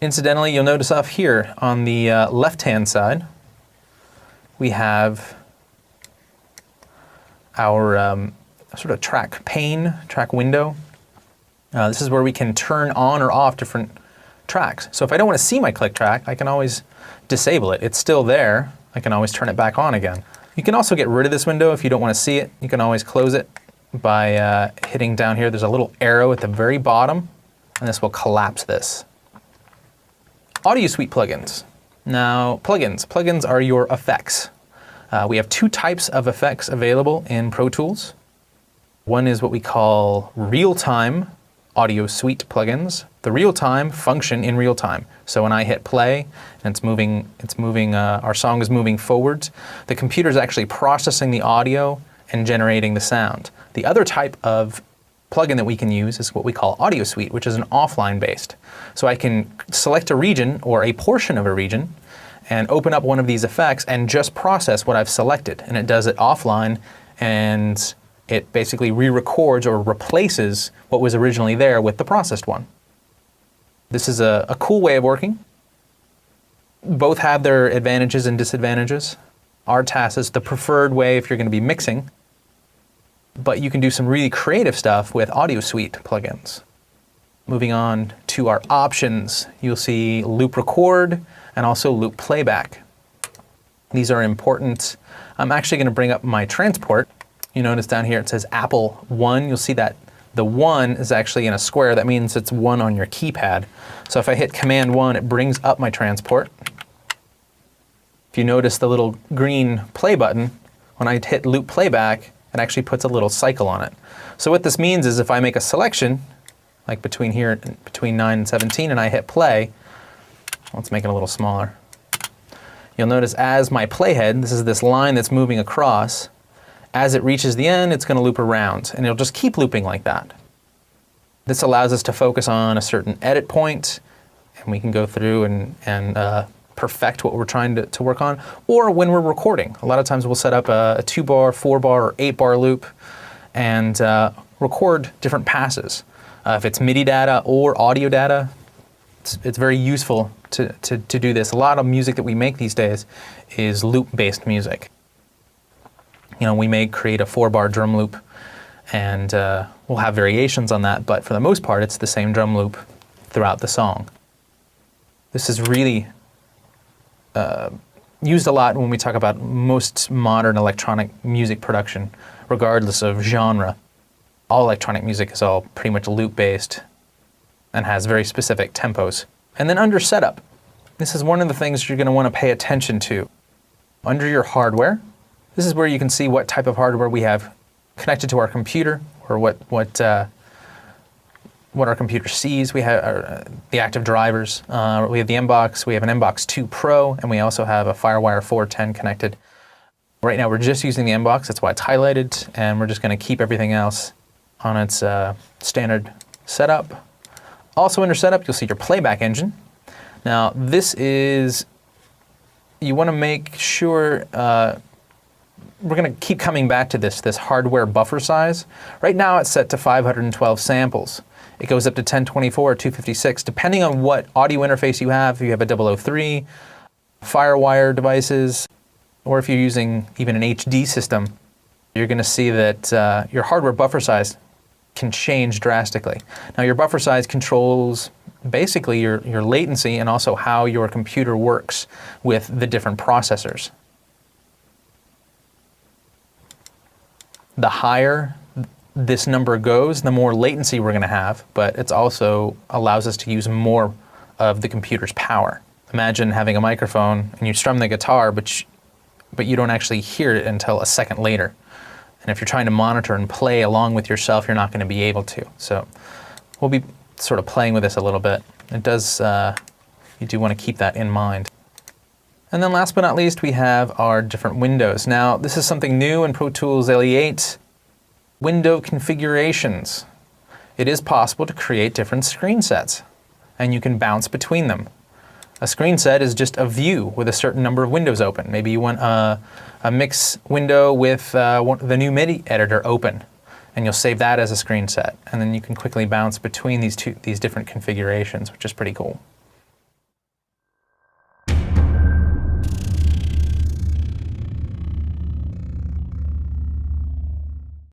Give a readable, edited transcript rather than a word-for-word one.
Incidentally, you'll notice up here on the left-hand side, we have our sort of track pane, track window. This is where we can turn on or off different tracks. So if I don't want to see my click track, I can always disable it. It's still there. I can always turn it back on again. You can also get rid of this window if you don't want to see it. You can always close it by hitting down here. There's a little arrow at the very bottom, and this will collapse this. Audio Suite plugins. Now, plugins are your effects. We have two types of effects available in Pro Tools. One is what we call real-time Audio Suite plugins. The real-time function in real time. So when I hit play and it's moving, our song is moving forwards, the computer is actually processing the audio and generating the sound. The other type of plugin that we can use is what we call Audio Suite, which is an offline based. So I can select a region or a portion of a region and open up one of these effects and just process what I've selected. And it does it offline, and it basically re-records or replaces what was originally there with the processed one. This is a cool way of working. Both have their advantages and disadvantages. RTAS is the preferred way if you're going to be mixing, but you can do some really creative stuff with Audio Suite plugins. Moving on to our options, you'll see loop record and also loop playback. These are important. I'm actually going to bring up my transport. You notice down here it says Apple 1. You'll see that the 1 is actually in a square. That means it's 1 on your keypad. So if I hit Command 1, it brings up my transport. If you notice the little green play button, when I hit loop playback, it actually puts a little cycle on it. So what this means is if I make a selection, like between 9 and 17, and I hit play, let's make it a little smaller. You'll notice as my playhead, this is this line that's moving across, as it reaches the end, it's going to loop around, and it'll just keep looping like that. This allows us to focus on a certain edit point, and we can go through and perfect what we're trying to work on, or when we're recording. A lot of times we'll set up a 2-bar, 4-bar, or 8-bar loop and record different passes. If it's MIDI data or audio data, it's very useful to do this. A lot of music that we make these days is loop-based music. You know, we may create a 4-bar drum loop, and we'll have variations on that, but for the most part, it's the same drum loop throughout the song. This is really used a lot when we talk about most modern electronic music production, regardless of genre. All electronic music is all pretty much loop-based and has very specific tempos. And then under setup, this is one of the things you're going to want to pay attention to. Under your hardware, this is where you can see what type of hardware we have connected to our computer, or what our computer sees. We have the active drivers. We have the MBox. We have an MBox 2 Pro, and we also have a FireWire 410 connected. Right now we're just using the MBox. That's why it's highlighted, and we're just going to keep everything else on its standard setup. Also under setup, you'll see your playback engine. Now this is, you want to make sure, we're going to keep coming back to this hardware buffer size. Right now it's set to 512 samples. It goes up to 1024 or 256, depending on what audio interface you have. If you have a 003, FireWire devices, or if you're using even an HD system, you're going to see that your hardware buffer size can change drastically. Now your buffer size controls basically your latency and also how your computer works with the different processors. The higher this number goes, the more latency we're going to have, but it also allows us to use more of the computer's power. Imagine having a microphone and you strum the guitar, but you don't actually hear it until a second later. And if you're trying to monitor and play along with yourself, you're not going to be able to. So we'll be sort of playing with this a little bit. It does, you do want to keep that in mind. And then last but not least, we have our different windows. Now, this is something new in Pro Tools LE8, window configurations. It is possible to create different screen sets, and you can bounce between them. A screen set is just a view with a certain number of windows open. Maybe you want a mix window with the new MIDI editor open, and you'll save that as a screen set. And then you can quickly bounce between these different configurations, which is pretty cool.